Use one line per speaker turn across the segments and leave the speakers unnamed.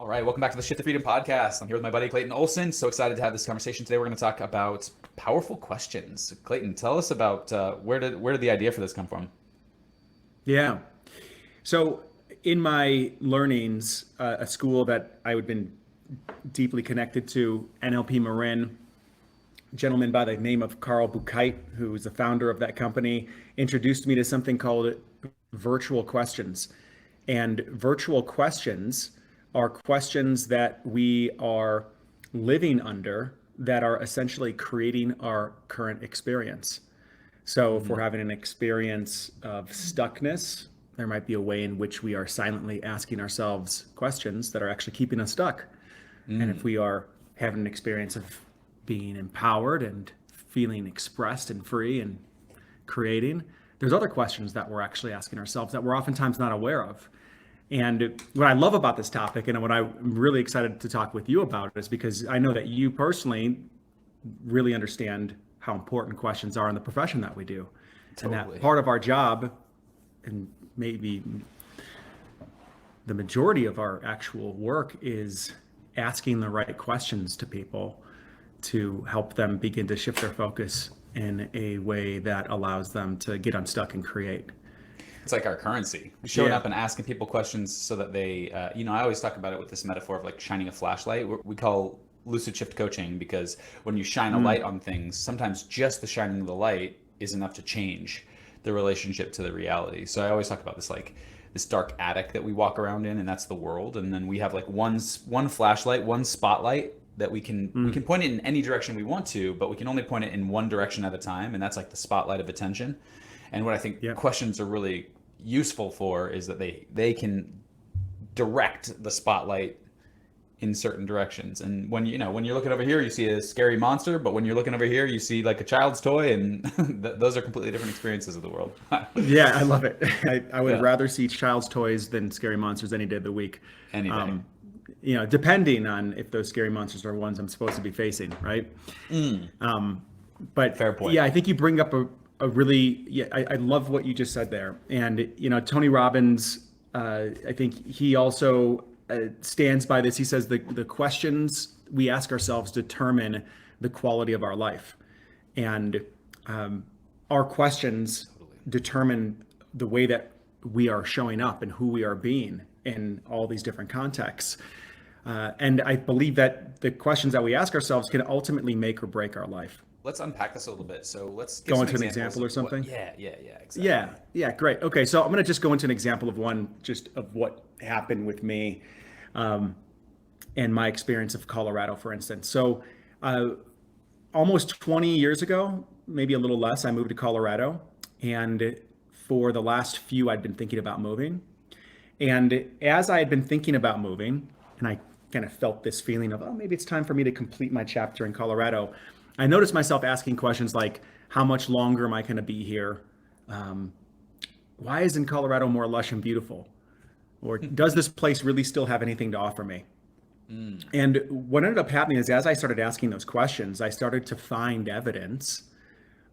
All right, welcome back to the Shift to Freedom podcast. I'm here with my buddy Clayton Olson. So excited to have this conversation today. We're going to talk about powerful questions. Clayton, tell us about where did the idea for this come from?
Yeah. So in my learnings, a school that I had been deeply connected to, NLP Marin, a gentleman by the name of Carl Buchheit, who is the founder of that company, introduced me to something called virtual questions. And virtual questions are questions that we are living under that are essentially creating our current experience. So if we're having an experience of stuckness, there might be a way in which we are silently asking ourselves questions that are actually keeping us stuck. And if we are having an experience of being empowered and feeling expressed and free and creating, there's other questions that we're actually asking ourselves that we're oftentimes not aware of. And what I love about this topic and what I'm really excited to talk with you about is because I know that you personally really understand how important questions are in the profession that we do.
Totally.
And that part of our job, and maybe the majority of our actual work, is asking the right questions to people to help them begin to shift their focus in a way that allows them to get unstuck and create.
It's like our currency. Showing
Yeah.
up and asking people questions so that they, I always talk about it with this metaphor of like shining a flashlight. We call lucid shift coaching because when you shine a light on things, sometimes just the shining of the light is enough to change the relationship to the reality. So I always talk about this like this dark attic that we walk around in, and that's the world. And then we have like one flashlight, one spotlight that we can point it in any direction we want to, but we can only point it in one direction at a time, and that's like the spotlight of attention. And what I think
Yeah.
questions are really useful for is that they can direct the spotlight in certain directions. And when when you're looking over here, you see a scary monster, but when you're looking over here, you see like a child's toy, and those are completely different experiences of the world.
Yeah, I love it. I would
Yeah,
rather see child's toys than scary monsters any day of the week.
any day.
Um, depending on if those scary monsters are ones I'm supposed to be facing, right? But
Fair point.
yeah, I think you bring up a really, yeah, I love what you just said there. And, Tony Robbins, I think he also stands by this. He says the questions we ask ourselves determine the quality of our life. And our questions determine the way that we are showing up and who we are being in all these different contexts. And I believe that the questions that we ask ourselves can ultimately make or break our life.
Let's unpack this a little bit. So let's give
Go
some
into an
examples
example or
of
something?
yeah, exactly.
Yeah, great. Okay, so I'm going to just go into an example of one, just of what happened with me and my experience of Colorado, for instance. So almost 20 years ago, maybe a little less, I moved to Colorado. And for the last few, I'd been thinking about moving. And as I had been thinking about moving, and I kind of felt this feeling of, oh, maybe it's time for me to complete my chapter in Colorado, I noticed myself asking questions like, how much longer am I going to be here? Why isn't Colorado more lush and beautiful? Or does this place really still have anything to offer me? And what ended up happening is as I started asking those questions, I started to find evidence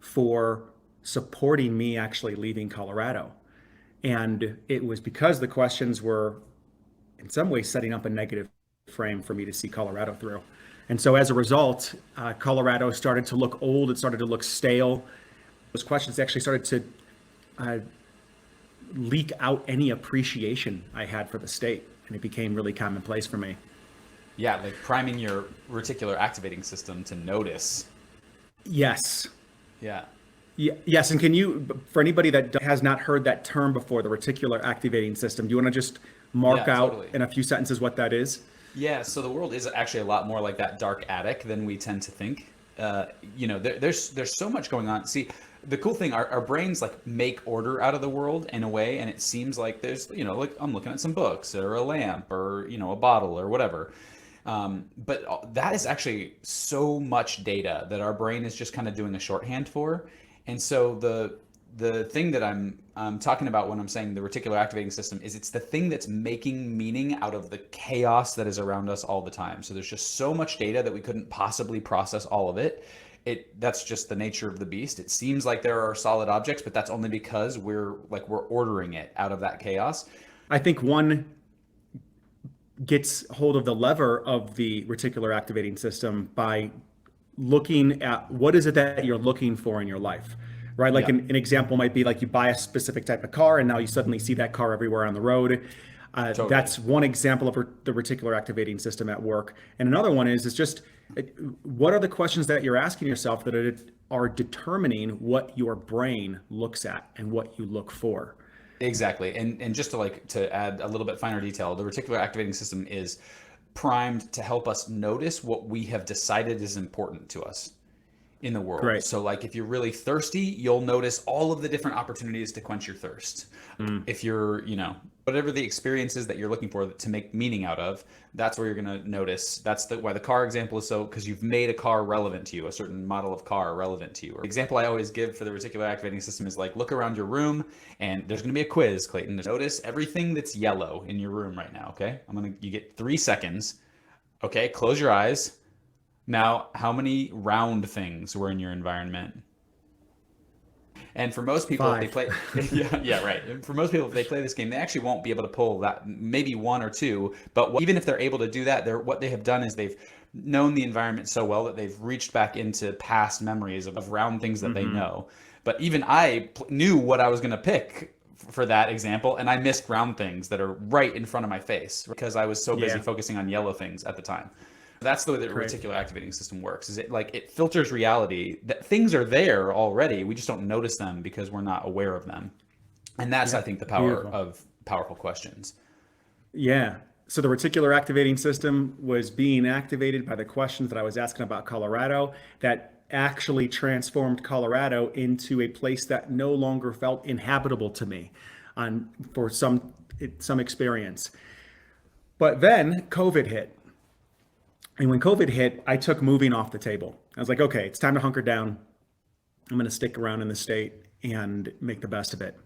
for supporting me actually leaving Colorado. And it was because the questions were in some ways setting up a negative frame for me to see Colorado through. And so as a result, Colorado started to look old. It started to look stale. Those questions actually started to leak out any appreciation I had for the state. And it became really commonplace for me.
Yeah, like priming your reticular activating system to notice.
Yes.
Yeah.
Yes. And can you, for anybody that has not heard that term before, the reticular activating system, do you want to just mark
Yeah,
out
totally.
in a few sentences what that is?
Yeah, so the world is actually a lot more like that dark attic than we tend to think. There's so much going on. See, the cool thing, our brains like make order out of the world in a way, and it seems like there's, like I'm looking at some books or a lamp or, a bottle or whatever. But that is actually so much data that our brain is just kind of doing a shorthand for. And so the thing that I'm talking about when I'm saying the reticular activating system is it's the thing that's making meaning out of the chaos that is around us all the time. So there's just so much data that we couldn't possibly process all of it. That's just the nature of the beast. It seems like there are solid objects, but that's only because we're ordering it out of that chaos.
I think one gets hold of the lever of the reticular activating system by looking at what is it that you're looking for in your life, right? Like
Yeah,
an example might be like you buy a specific type of car and now you suddenly see that car everywhere on the road.
totally.
That's one example of the reticular activating system at work. And another one is just what are the questions that you're asking yourself that are determining what your brain looks at and what you look for.
Exactly. And just to add a little bit finer detail, the reticular activating system is primed to help us notice what we have decided is important to us in the world.
Great.
So like if you're really thirsty, you'll notice all of the different opportunities to quench your thirst.
Mm.
If you're, whatever the experience is that you're looking for to make meaning out of, that's where you're going to notice. That's why the car example is so, because you've made a car relevant to you, a certain model of car relevant to you. Or the example I always give for the reticular activating system is like, look around your room and there's going to be a quiz, Clayton. Notice everything that's yellow in your room right now. Okay. You get 3 seconds. Okay. Close your eyes. Now, how many round things were in your environment? And for most people, if they
5.
play, yeah, right. And for most people, if they play this game, they actually won't be able to pull that, maybe 1 or 2. But even if they're able to do that, what they have done is they've known the environment so well that they've reached back into past memories of round things that they know. But even I knew what I was going to pick for that example, and I missed round things that are right in front of my face because I was so busy
Yeah.
focusing on yellow things at the time. That's the way that the
Great.
reticular activating system works. Is it filters reality. That things are there already. We just don't notice them because we're not aware of them. And that's, I think, the power
Beautiful.
of powerful questions.
Yeah. So the reticular activating system was being activated by the questions that I was asking about Colorado that actually transformed Colorado into a place that no longer felt inhabitable to me for some experience. But then COVID hit. And when COVID hit, I took moving off the table. I was like, okay, it's time to hunker down. I'm going to stick around in the state and make the best of it.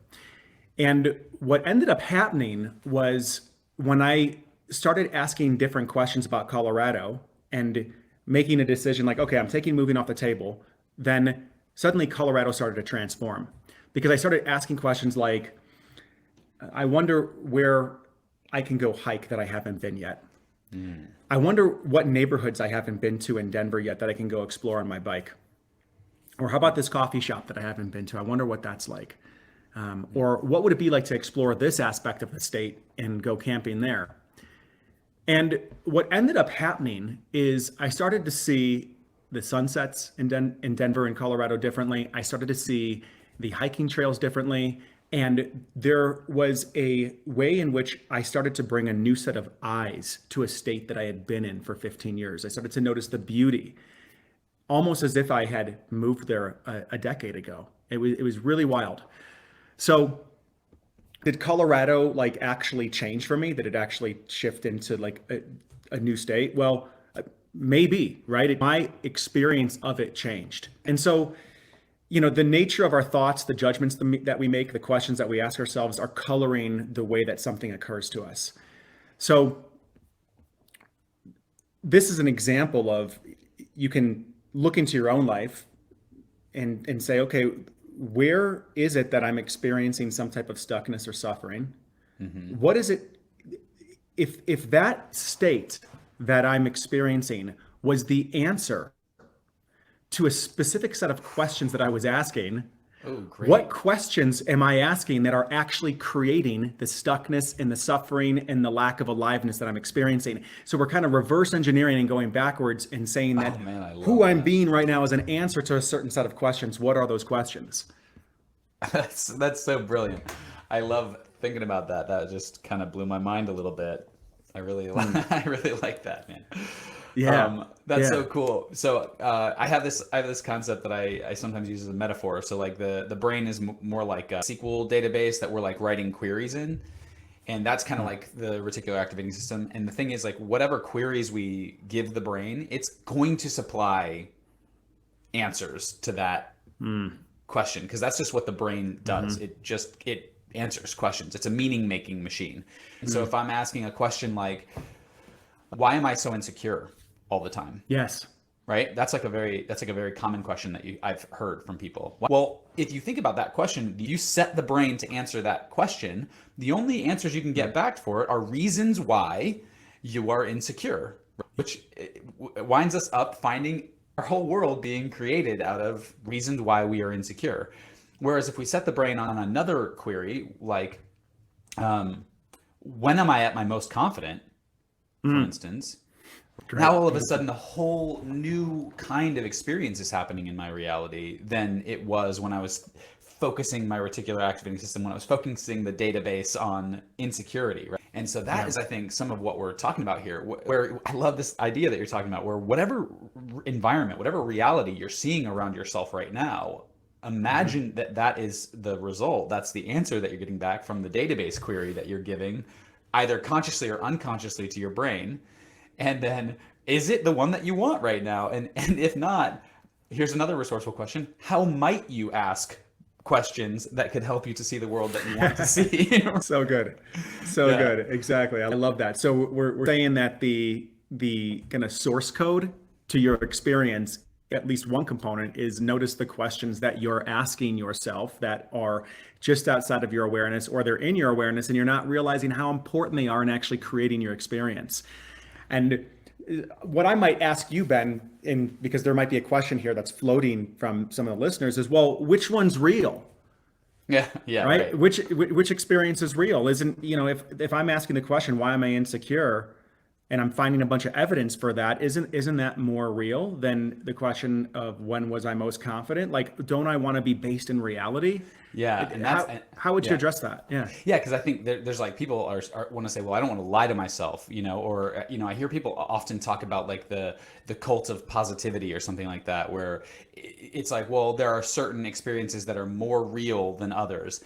And what ended up happening was when I started asking different questions about Colorado and making a decision like, okay, I'm taking moving off the table, then suddenly Colorado started to transform because I started asking questions like, I wonder where I can go hike that I haven't been yet. I wonder what neighborhoods I haven't been to in Denver yet that I can go explore on my bike. Or how about this coffee shop that I haven't been to? I wonder what that's like. Or what would it be like to explore this aspect of the state and go camping there? And what ended up happening is I started to see the sunsets in Denver and Colorado differently. I started to see the hiking trails differently. And there was a way in which I started to bring a new set of eyes to a state that I had been in for 15 years. I started to notice the beauty, almost as if I had moved there a decade ago. It was really wild. So did Colorado actually change for me? Did it actually shift into a new state? Well, maybe, right? My experience of it changed. And so, the nature of our thoughts, the judgments that we make, the questions that we ask ourselves are coloring the way that something occurs to us. So this is an example of, you can look into your own life and say, okay, where is it that I'm experiencing some type of stuckness or suffering? What is it? If that state that I'm experiencing was the answer to a specific set of questions that I was asking,
Oh, great.
what questions am I asking that are actually creating the stuckness and the suffering and the lack of aliveness that I'm experiencing? So we're kind of reverse engineering and going backwards and saying that
Oh, man, I love
who I'm
that.
being right now is an answer to a certain set of questions. What are those questions?
That's so brilliant. I love thinking about that. That just kind of blew my mind a little bit. I really I really like that, man.
Yeah.
That's so
Yeah.
cool. So I have this concept that I sometimes use as a metaphor. So like the brain is more like a SQL database that we're like writing queries in. And that's kind of like the reticular activating system. And the thing is, like, whatever queries we give the brain, it's going to supply answers to that question, because that's just what the brain does. It answers questions. It's a meaning making machine. And so if I'm asking a question like, why am I so insecure all the time?
Yes.
Right? That's like a very common question that I've heard from people. Well, if you think about that question, you set the brain to answer that question. The only answers you can get back for it are reasons why you are insecure, which winds us up finding our whole world being created out of reasons why we are insecure. Whereas if we set the brain on another query, like, um, when am I at my most confident, for
Mm,
instance, now
great.
all of a
Beautiful.
sudden a whole new kind of experience is happening in my reality than it was when I was focusing my reticular activating system, when I was focusing the database on insecurity, right? And so that
Yeah.
is, I think, some of what we're talking about here, where I love this idea that you're talking about, where whatever environment, whatever reality you're seeing around yourself right now,
Hmm.
imagine that that is the result, that's the answer that you're getting back from the database query that you're giving either consciously or unconsciously to your brain. And then, is it the one that you want right now? And if not, here's another resourceful question: how might you ask questions that could help you to see the world that you want to see?
So good. So
Yeah.
good. Exactly. I love that. So we're saying that the kind of source code to your experience, at least one component, is notice the questions that you're asking yourself that are just outside of your awareness, or they're in your awareness and you're not realizing how important they are in actually creating your experience. And what I might ask you, Ben, because there might be a question here that's floating from some of the listeners, is, well, which one's real?
Yeah. Yeah.
Right?
Right.
Which experience is real? Isn't, if I'm asking the question, why am I insecure? And I'm finding a bunch of evidence for that, isn't that more real than the question of when was I most confident? Like, don't I want to be based in reality?
Yeah. And that's,
How would you
yeah.
address that? Yeah.
Yeah, because I think there's like people want to say, well, I don't want to lie to myself, or I hear people often talk about like the cult of positivity or something like that, where it's like, well, there are certain experiences that are more real than others.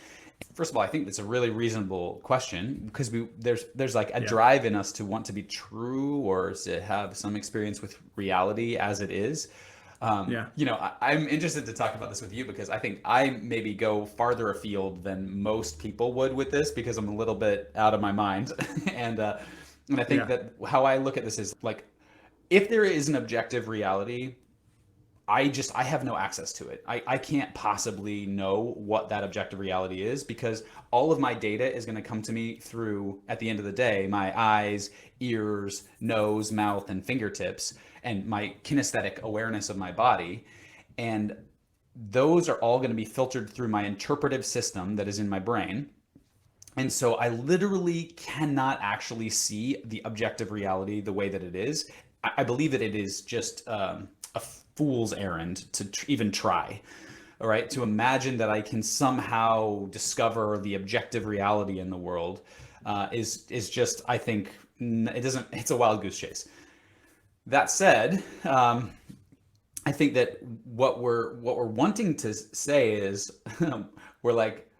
First of all, I think that's a really reasonable question because there's like a
Yeah.
drive in us to want to be true or to have some experience with reality as it is.
Yeah.
I'm interested to talk about this with you because I think I maybe go farther afield than most people would with this because I'm a little bit out of my mind, and I think
Yeah.
that how I look at this is like, if there is an objective reality, I have no access to it. I can't possibly know what that objective reality is because all of my data is going to come to me through, at the end of the day, my eyes, ears, nose, mouth, and fingertips, and my kinesthetic awareness of my body. And those are all going to be filtered through my interpretive system that is in my brain. And so I literally cannot actually see the objective reality the way that it is. I believe that it is just a fool's errand to even try. All right, to imagine that I can somehow discover the objective reality in the world is just, I think, it doesn't. It's a wild goose chase. That said, I think that what we're wanting to say is we're like,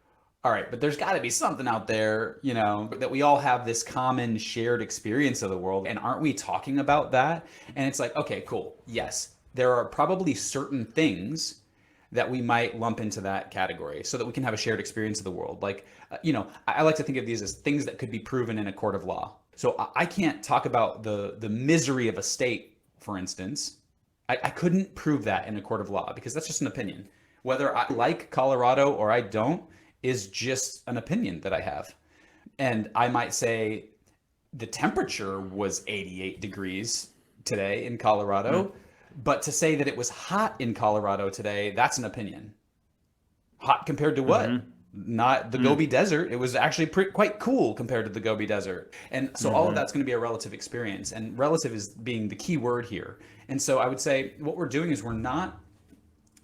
all right, but there's got to be something out there, that we all have this common shared experience of the world. And aren't we talking about that? And it's like, okay, cool. Yes, there are probably certain things that we might lump into that category so that we can have a shared experience of the world. Like, I like to think of these as things that could be proven in a court of law. So I can't talk about the misery of a state, for instance. I couldn't prove that in a court of law because that's just an opinion. Whether I like Colorado or I don't is just an opinion that I have. And I might say the temperature was 88 degrees today in
Mm.
Colorado, but to say that it was hot in Colorado today, that's an opinion. Hot compared to what?
Mm-hmm.
Not the
Mm.
Gobi Desert. It was actually quite cool compared to the Gobi Desert. And so all of
Mm-hmm.
that's going to be a relative experience. And relative is being the key word here. And so I would say what we're doing is we're not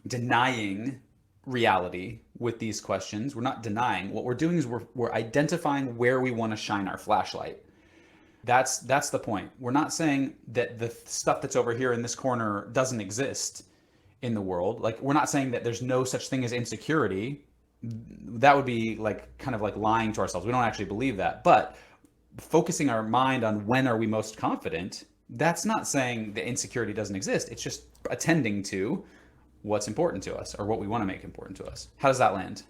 denying reality with these questions. We're not denying. What we're doing is we're identifying where we want to shine our flashlight. That's the point. We're not saying that the stuff that's over here in this corner doesn't exist in the world. Like, we're not saying that there's no such thing as insecurity. That would be like kind of like lying to ourselves. We don't actually believe that. But focusing our mind on when are we most confident, that's not saying that insecurity doesn't exist. It's just attending to what's important to us or what we want to make important to us. How does that land?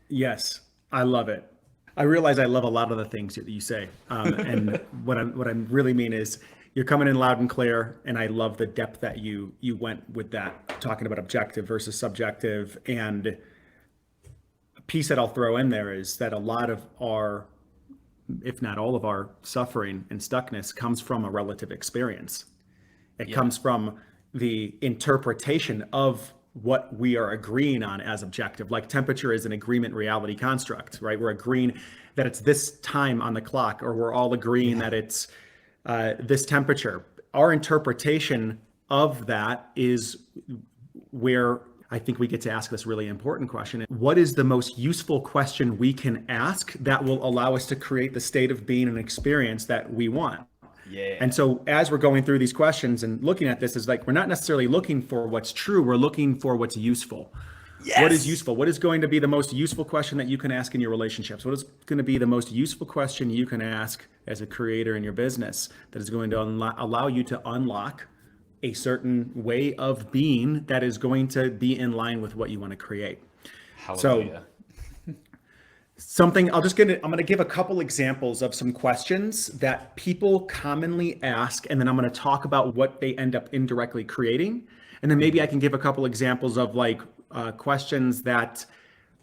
Yes, I love it. I realize I love a lot of the things that you say, and what I really mean is you're coming in loud and clear, and I love the depth that you went with that, talking about objective versus subjective. And a piece that I'll throw in there is that a lot of our if not all of our suffering and stuckness comes from a relative experience. It comes from the interpretation of what we are agreeing on as objective. Like temperature is an agreement reality construct, right? We're agreeing that it's this time on the clock, or we're all agreeing that it's this temperature. Our interpretation of that is where I think we get to ask this really important question. What is the most useful question we can ask that will allow us to create the state of being and experience that we want?
Yeah.
And so as we're going through these questions and looking at this, is like, we're not necessarily looking for what's true. We're looking for what's useful.
Yes.
What is useful? What is going to be the most useful question that you can ask in your relationships? What is going to be the most useful question you can ask as a creator in your business that is going to allow you to unlock a certain way of being that is going to be in line with what you want to create?
Hallelujah.
So I'm going to give a couple examples of some questions that people commonly ask, and then I'm going to talk about what they end up indirectly creating. And then maybe I can give a couple examples of like questions that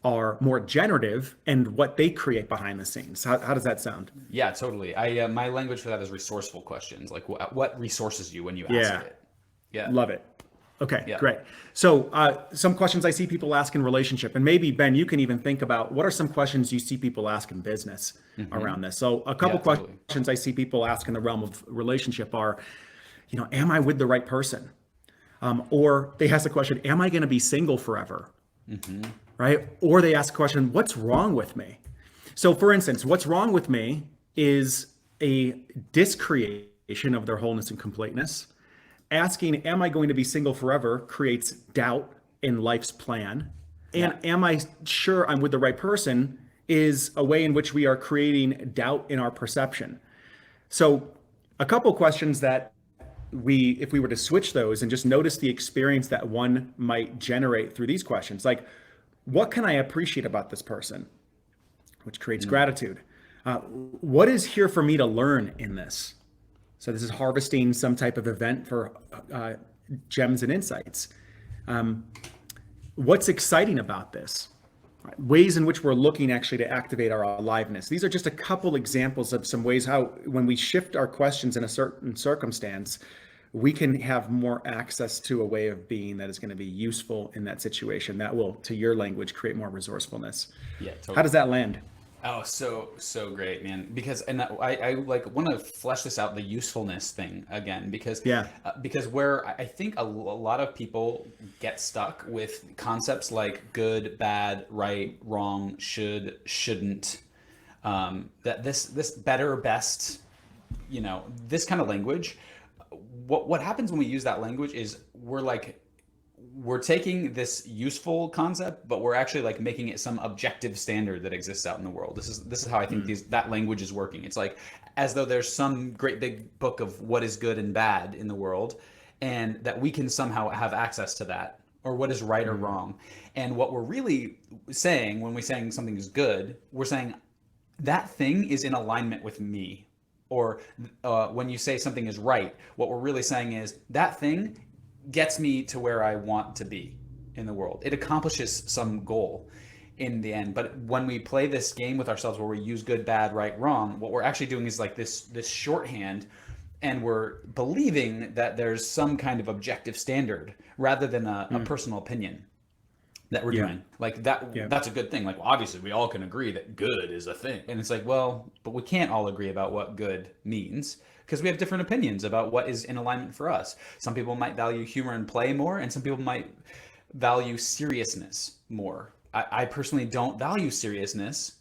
are more generative and what they create behind the scenes. How does that sound?
Yeah, totally. My language for that is resourceful questions. Like what resources you when you ask it. Yeah.
Love it. Okay, great. So some questions I see people ask in relationship, and maybe Ben, you can even think about what are some questions you see people ask in business around this. So a couple questions I see people ask in the realm of relationship are, am I with the right person? Or they ask the question, am I going to be single forever? Right? Or they ask the question, what's wrong with me? So for instance, what's wrong with me is a discreation of their wholeness and completeness. Asking, am I going to be single forever, creates doubt in life's plan. And am I sure I'm with the right person is a way in which we are creating doubt in our perception. So a couple questions that if we were to switch those and just notice the experience that one might generate through these questions, like, what can I appreciate about this person? Which creates gratitude. What is here for me to learn in this? So this is harvesting some type of event for gems and insights. What's exciting about this? Ways in which we're looking actually to activate our aliveness. These are just a couple examples of some ways how when we shift our questions in a certain circumstance, we can have more access to a way of being that is going to be useful in that situation. That will, to your language, create more resourcefulness.
Yeah, totally.
How does that land?
Oh, so great, man. Because, and I like want to flesh this out, the usefulness thing again, because where I think a lot of people get stuck with concepts like good, bad, right, wrong, should, shouldn't, that this better, best, this kind of language. What happens when we use that language is we're taking this useful concept, but we're actually like making it some objective standard that exists out in the world. This is how I think that language is working. It's like as though there's some great big book of what is good and bad in the world, and that we can somehow have access to that, or what is right or wrong. And what we're really saying when we're saying something is good, we're saying that thing is in alignment with me. Or when you say something is right, what we're really saying is that thing gets me to where I want to be in the world. It accomplishes some goal in the end. But when we play this game with ourselves where we use good, bad, right, wrong, what we're actually doing is like this shorthand, and we're believing that there's some kind of objective standard rather than a personal opinion that we're doing. Like that's a good thing. Like, well, obviously we all can agree that good is a thing. And it's like, well, but we can't all agree about what good means, because we have different opinions about what is in alignment for us. Some people might value humor and play more, and some people might value seriousness more. I personally don't value seriousness,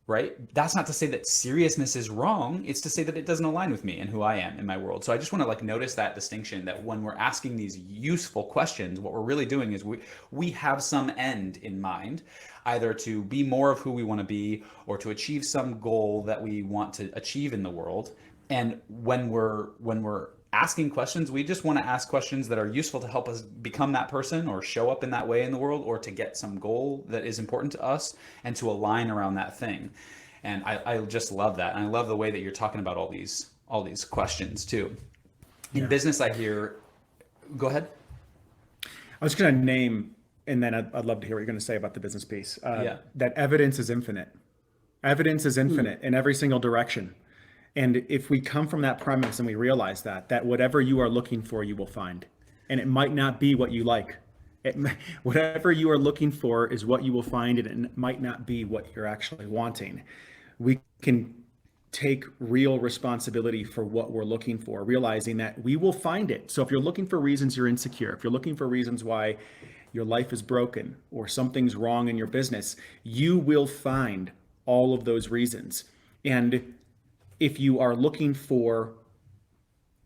right? That's not to say that seriousness is wrong. It's to say that it doesn't align with me and who I am in my world. So I just want to like notice that distinction, that when we're asking these useful questions, what we're really doing is we have some end in mind, either to be more of who we want to be or to achieve some goal that we want to achieve in the world. And when we're asking questions, we just want to ask questions that are useful to help us become that person or show up in that way in the world, or to get some goal that is important to us and to align around that thing. And I just love that. And I love the way that you're talking about all these questions too. In business, I hear, go ahead.
I was going to name, and then I'd love to hear what you're going to say about the business piece. That evidence is infinite. Evidence is infinite in every single direction. And if we come from that premise and we realize that whatever you are looking for, you will find. And it might not be what you like. Whatever you are looking for is what you will find, and it might not be what you're actually wanting. We can take real responsibility for what we're looking for, realizing that we will find it. So if you're looking for reasons you're insecure, if you're looking for reasons why your life is broken or something's wrong in your business, you will find all of those reasons. And if you are looking for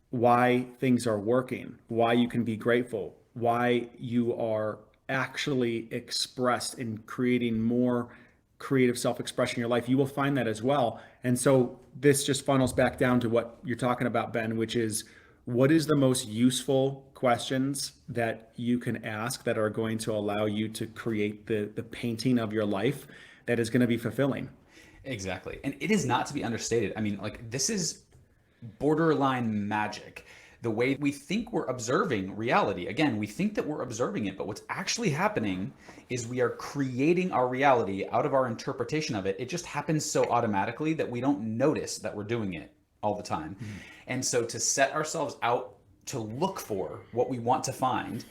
why things are working, why you can be grateful, why you are actually expressed in creating more creative self-expression in your life, you will find that as well. And so this just funnels back down to what you're talking about, Ben, which is what is the most useful questions that you can ask that are going to allow you to create the painting of your life that is going to be fulfilling.
Exactly. And it is not to be understated. I mean, like, this is borderline magic. The way we think we're observing reality. Again, we think that we're observing it, but what's actually happening is we are creating our reality out of our interpretation of it. It just happens so automatically that we don't notice that we're doing it all the time. Mm-hmm. And so to set ourselves out to look for what we want to find,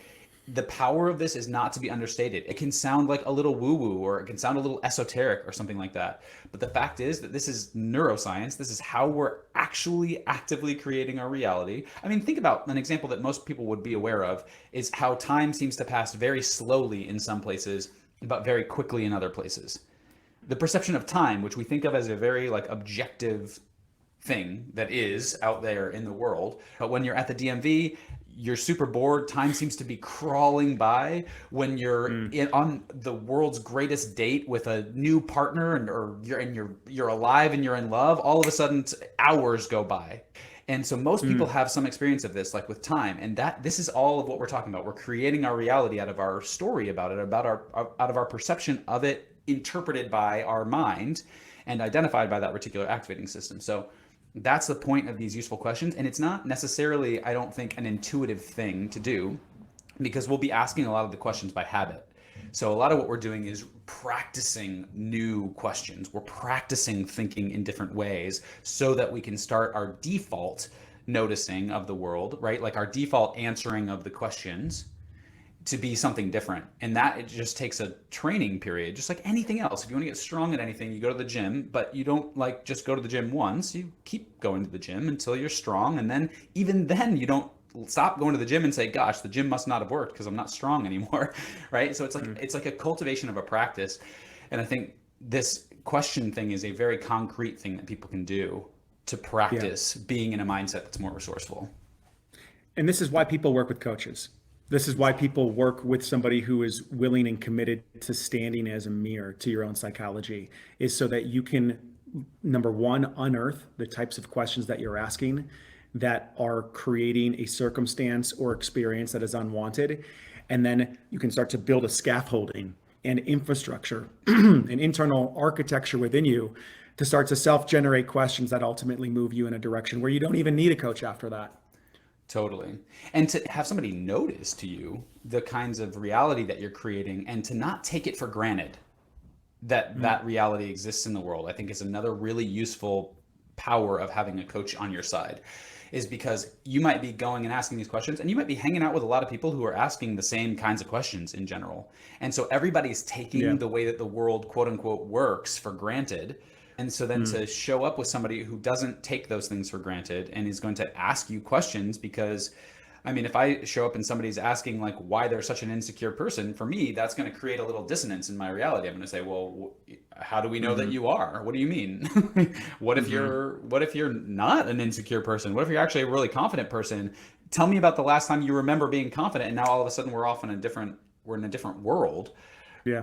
the power of this is not to be understated. It can sound like a little woo-woo, or it can sound a little esoteric or something like that. But the fact is that this is neuroscience. This is how we're actually actively creating our reality. I mean, think about an example that most people would be aware of is how time seems to pass very slowly in some places, but very quickly in other places. The perception of time, which we think of as a very like objective thing that is out there in the world. But when you're at the DMV, you're super bored. Time seems to be crawling by. When you're on the world's greatest date with a new partner, or you're alive and you're in love, all of a sudden hours go by. And so most people have some experience of this, like with time, and that this is all of what we're talking about. We're creating our reality out of our story about it, out of our perception of it, interpreted by our mind and identified by that reticular activating system. So that's the point of these useful questions. And it's not necessarily, I don't think, an intuitive thing to do, because we'll be asking a lot of the questions by habit. So a lot of what we're doing is practicing new questions. We're practicing thinking in different ways so that we can start our default noticing of the world, right? Like our default answering of the questions to be something different. And that it just takes a training period, just like anything else. If you want to get strong at anything, you go to the gym, but you don't like just go to the gym once. You keep going to the gym until you're strong. And then even then you don't stop going to the gym and say, gosh, the gym must not have worked because I'm not strong anymore. Right? So it's like a cultivation of a practice. And I think this question thing is a very concrete thing that people can do to practice being in a mindset that's more resourceful.
And this is why people work with coaches. This is why people work with somebody who is willing and committed to standing as a mirror to your own psychology, is so that you can, number one, unearth the types of questions that you're asking that are creating a circumstance or experience that is unwanted. And then you can start to build a scaffolding and infrastructure, an internal architecture within you to start to self-generate questions that ultimately move you in a direction where you don't even need a coach after that.
Totally. And to have somebody notice to you the kinds of reality that you're creating, and to not take it for granted that that reality exists in the world, I think is another really useful power of having a coach on your side. Is because you might be going and asking these questions, and you might be hanging out with a lot of people who are asking the same kinds of questions in general. And so everybody's taking the way that the world, quote unquote, works for granted. And so then to show up with somebody who doesn't take those things for granted and is going to ask you questions, because I mean, if I show up and somebody's asking like why they're such an insecure person, for me, that's going to create a little dissonance in my reality. I'm going to say, well, how do we know that you are? What do you mean? What if you're not an insecure person? What if you're actually a really confident person? Tell me about the last time you remember being confident, and now all of a sudden we're in a different world.
Yeah.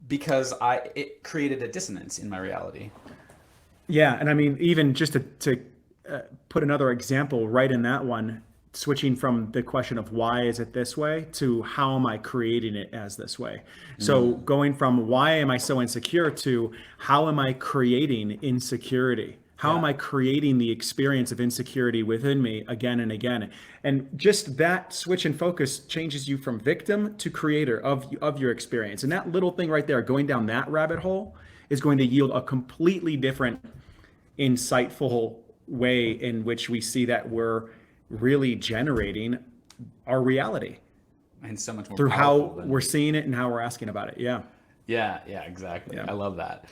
Because it created a dissonance in my reality.
Yeah, and I mean, even just to put another example right in that one, switching from the question of why is it this way to how am I creating it as this way. So going from why am I so insecure to how am I creating insecurity? How am I creating the experience of insecurity within me again and again? And just that switch in focus changes you from victim to creator of your experience. And that little thing right there, going down that rabbit hole, is going to yield a completely different, insightful way in which we see that we're really generating our reality
And so much more
through how
powerful than
we're seeing it and how we're asking about it. Yeah.
Yeah, yeah, exactly.
Yeah.
I love that.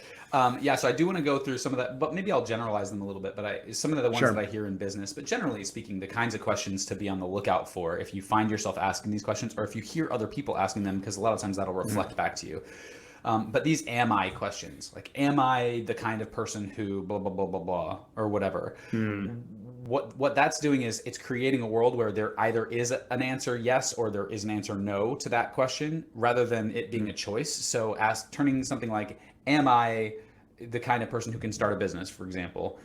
Yeah, so I do want to go through some of that, but maybe I'll generalize them a little bit. But some of the ones that
Sure.
I hear in business, but generally speaking, the kinds of questions to be on the lookout for if you find yourself asking these questions, or if you hear other people asking them, because a lot of times that'll reflect back to you. But these am I questions, like, am I the kind of person who blah, blah, blah, blah, blah, or whatever. What that's doing is it's creating a world where there either is an answer yes or there is an answer no to that question, rather than it being a choice. So turning something like, am I the kind of person who can start a business, for example,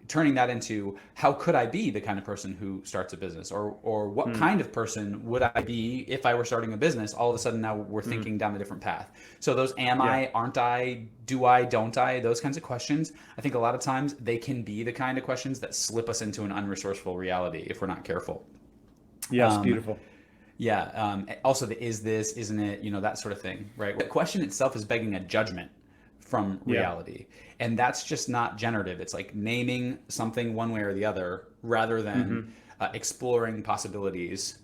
turning that into, how could I be the kind of person who starts a business, or what kind of person would I be if I were starting a business? All of a sudden now we're thinking down a different path. So those am I, aren't I, do I, don't I, those kinds of questions, I think a lot of times they can be the kind of questions that slip us into an unresourceful reality if we're not careful.
Yes. Beautiful.
Yeah. Also the is this, isn't it, that sort of thing, right? The question itself is begging a judgment from reality. And that's just not generative. It's like naming something one way or the other, rather than exploring possibilities.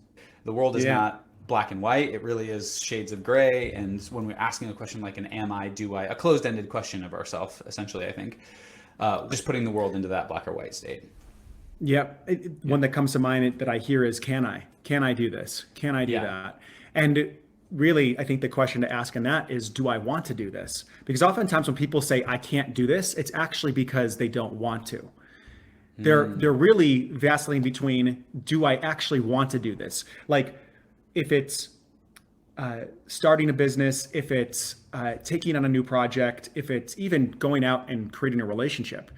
The world is not black and white. It really is shades of gray. And when we're asking a question like an am I, do I, a closed-ended question of ourselves, essentially, I think, just putting the world into that black or white state.
One that comes to mind that I hear is, can I? Can I do this? Can I do that? And really, I think the question to ask in that is, do I want to do this? Because oftentimes when people say, I can't do this, it's actually because they don't want to. They're really vacillating between, do I actually want to do this? Like, if it's starting a business, if it's taking on a new project, if it's even going out and creating a relationship,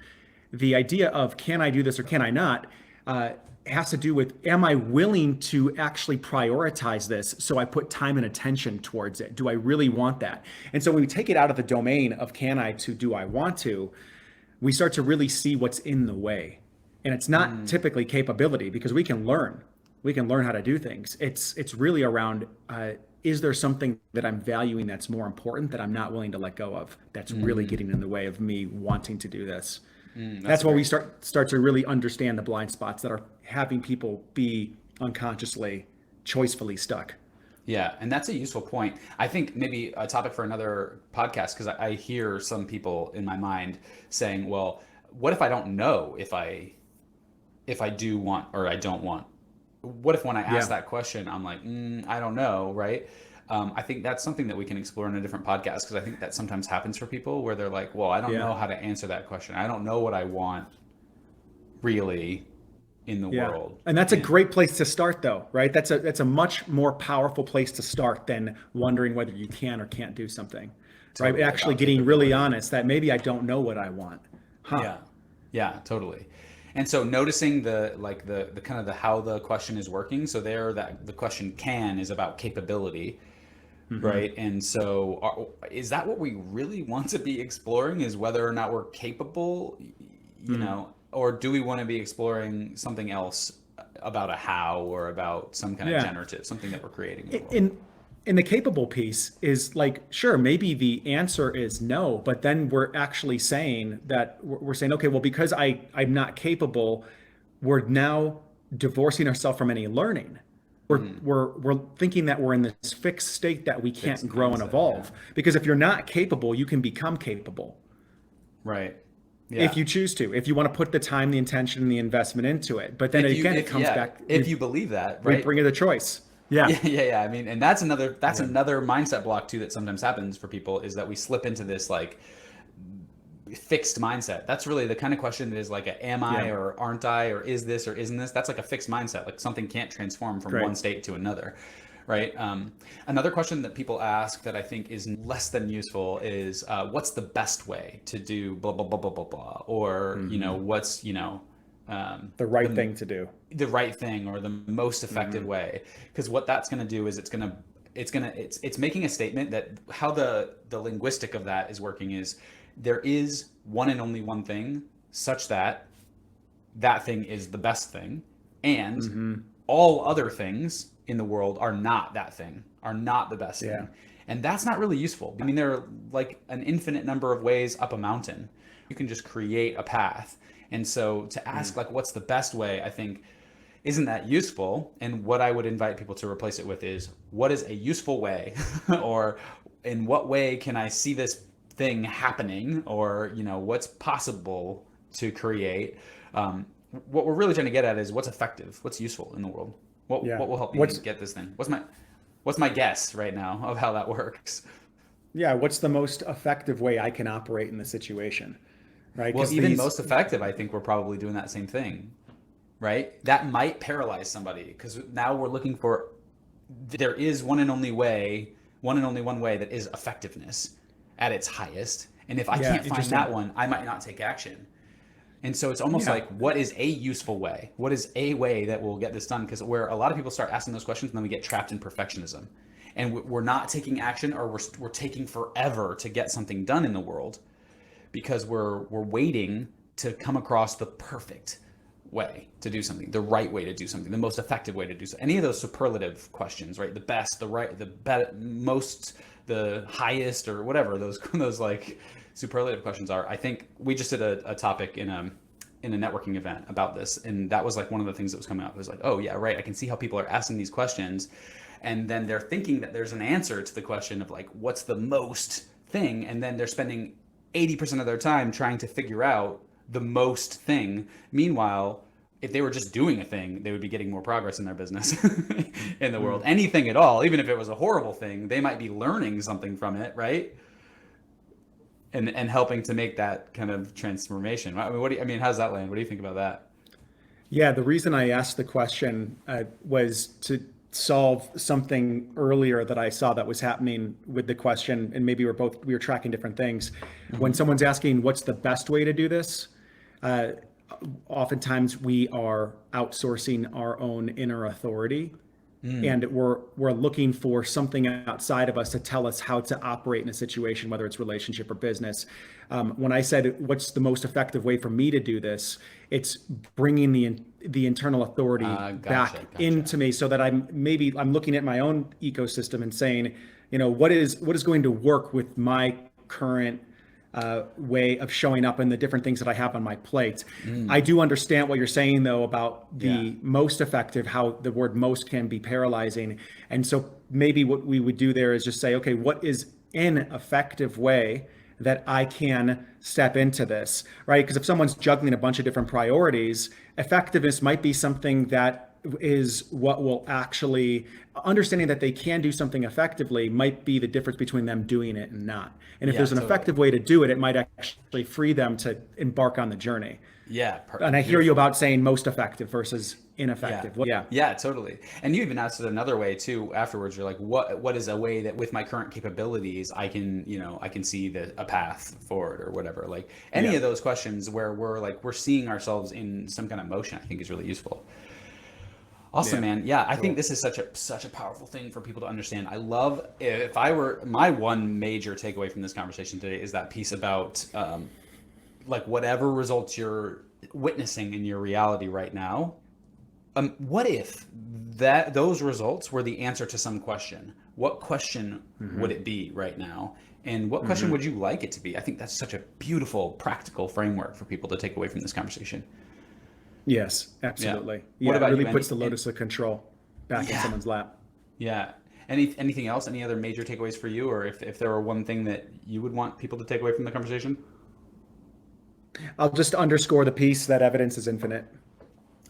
the idea of can I do this or can I not has to do with, am I willing to actually prioritize this so I put time and attention towards it? Do I really want that? And so when we take it out of the domain of can I to do I want to, we start to really see what's in the way. And it's not typically capability, because we can learn. We can learn how to do things. It's really around, is there something that I'm valuing that's more important that I'm not willing to let go of, that's really getting in the way of me wanting to do this? That's where we start to really understand the blind spots that are having people be unconsciously, choicefully stuck.
Yeah, and that's a useful point. I think maybe a topic for another podcast, because I hear some people in my mind saying, well, what if I don't know if I do want or I don't want? What if when I ask that question, I'm like, I don't know, right? I think that's something that we can explore in a different podcast, because I think that sometimes happens for people where they're like, well, I don't know how to answer that question. I don't know what I want really in the world.
And that's a great place to start, though, right? That's a much more powerful place to start than wondering whether you can or can't do something,
Totally,
right? Actually getting really honest that maybe I don't know what I want.
Yeah, totally. And so noticing the kind of the how the question is working. So there, that the question can is about capability, right? And so is that what we really want to be exploring, is whether or not we're capable, or do we want to be exploring something else about a how, or about some kind of generative, something that we're creating in the world?
In the capable piece is like, sure, maybe the answer is no, but then we're actually saying that we're saying, okay, well, because I'm not capable, we're now divorcing ourselves from any learning. We're thinking that we're in this fixed state that we can't grow and evolve. Because if you're not capable, you can become capable.
Right. Yeah.
If you choose to, if you want to put the time, the intention, and the investment into it. But then it comes back.
If you believe that, right?
We bring it a choice.
Yeah. I mean, and that's another mindset block too that sometimes happens for people, is that we slip into this like fixed mindset. That's really the kind of question that is like a am I or aren't I, or is this or isn't this? That's like a fixed mindset. Like something can't transform from one state to another, right? Another question that people ask that I think is less than useful is what's the best way to do blah blah blah blah blah blah, or what's
the right thing to do,
the right thing, or the most effective way. Because what that's going to do is it's making a statement that how the linguistic of that is working is, there is one and only one thing, such that that thing is the best thing, and all other things in the world are not that thing, are not the best thing. And that's not really useful. I mean, there are like an infinite number of ways up a mountain. You can just create a path. And so to ask like, what's the best way, I think, isn't that useful? And what I would invite people to replace it with is, what is a useful way? Or in what way can I see this thing happening? Or, you know, what's possible to create? What we're really trying to get at is what's effective, what's useful in the world. What will help me get this thing? What's my guess right now of how that works?
Yeah, what's the most effective way I can operate in the situation, right?
Well, even most effective, I think we're probably doing that same thing, right? That might paralyze somebody because now we're looking for, there is one and only one way that is effectiveness at its highest. And if I can't find that one, I might not take action. And so it's almost like, what is a useful way? What is a way that will get this done? Because where a lot of people start asking those questions and then we get trapped in perfectionism. And we're not taking action, or we're taking forever to get something done in the world because we're waiting to come across the perfect way to do something, the right way to do something, the most effective way to do something. Any of those superlative questions, right? The best, the right, the better, most, the highest, or whatever those like superlative questions are. I think we just did a topic in a networking event about this, and that was like one of the things that was coming up. It was like, oh yeah, right, I can see how people are asking these questions, and then they're thinking that there's an answer to the question of like, what's the most thing, and then they're spending 80% of their time trying to figure out the most thing. Meanwhile, if they were just doing a thing, they would be getting more progress in their business in the world. Anything at all, even if it was a horrible thing, they might be learning something from it, right? And helping to make that kind of transformation. I mean, how's that land? What do you think about that?
Yeah, the reason I asked the question was to solve something earlier that I saw that was happening with the question, and maybe we were tracking different things. When someone's asking what's the best way to do this, oftentimes we are outsourcing our own inner authority. And we're looking for something outside of us to tell us how to operate in a situation, whether it's relationship or business. When I said, what's the most effective way for me to do this? It's bringing the internal authority back into me, so that I'm looking at my own ecosystem and saying, you know, what is going to work with my current way of showing up and the different things that I have on my plate. I do understand what you're saying though about the most effective, how the word most can be paralyzing. And so maybe what we would do there is just say, okay, what is an effective way that I can step into this, right? Because if someone's juggling a bunch of different priorities, effectiveness might be something that is what will actually, understanding that they can do something effectively might be the difference between them doing it and not. And if there's an effective way to do it, it might actually free them to embark on the journey.
Yeah.
And I hear you about saying most effective versus ineffective.
Yeah, totally. And you even asked it another way too afterwards. You're like, what is a way that with my current capabilities, I can see a path forward or whatever. Like any of those questions where we're seeing ourselves in some kind of motion, I think is really useful. Awesome, man. Yeah, I think this is such a powerful thing for people to understand. I love, if I were, my one major takeaway from this conversation today is that piece about like whatever results you're witnessing in your reality right now, what if those results were the answer to some question? What question would it be right now? And what question would you like it to be? I think that's such a beautiful, practical framework for people to take away from this conversation.
Yes, absolutely.
Yeah. What about
it really
you?
puts the locus of control back in someone's lap.
Yeah. Anything else? Any other major takeaways for you? Or if there were one thing that you would want people to take away from the conversation?
I'll just underscore the piece that evidence is infinite.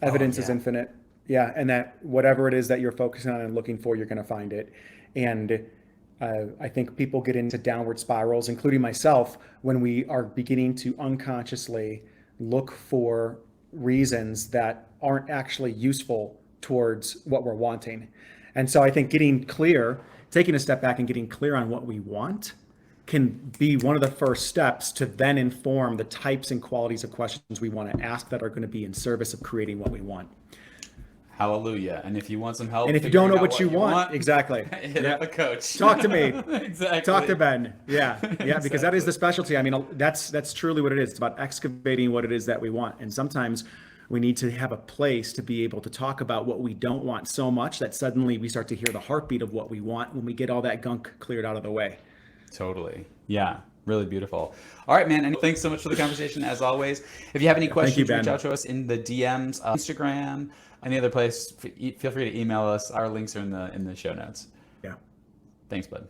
Evidence is infinite. Yeah. And that whatever it is that you're focusing on and looking for, you're going to find it. And I think people get into downward spirals, including myself, when we are beginning to unconsciously look for reasons that aren't actually useful towards what we're wanting. And so I think taking a step back and getting clear on what we want can be one of the first steps to then inform the types and qualities of questions we want to ask that are going to be in service of creating what we want.
Hallelujah. And if you want some help,
and if you don't know what you want, exactly.
Hit up a coach.
Talk to me.
Exactly.
Talk to Ben. Yeah.
Exactly.
Because that is the specialty. I mean, that's truly what it is. It's about excavating what it is that we want. And sometimes We need to have a place to be able to talk about what we don't want so much that suddenly we start to hear the heartbeat of what we want when we get all that gunk cleared out of the way.
Totally. Yeah. Really beautiful. All right, man. And thanks so much for the conversation as always. If you have any
Thank you,
questions, reach
Ben.
out to us in the DMs, Instagram, any other place. Feel free to email us. Our links are in the show notes.
Yeah.
Thanks, bud.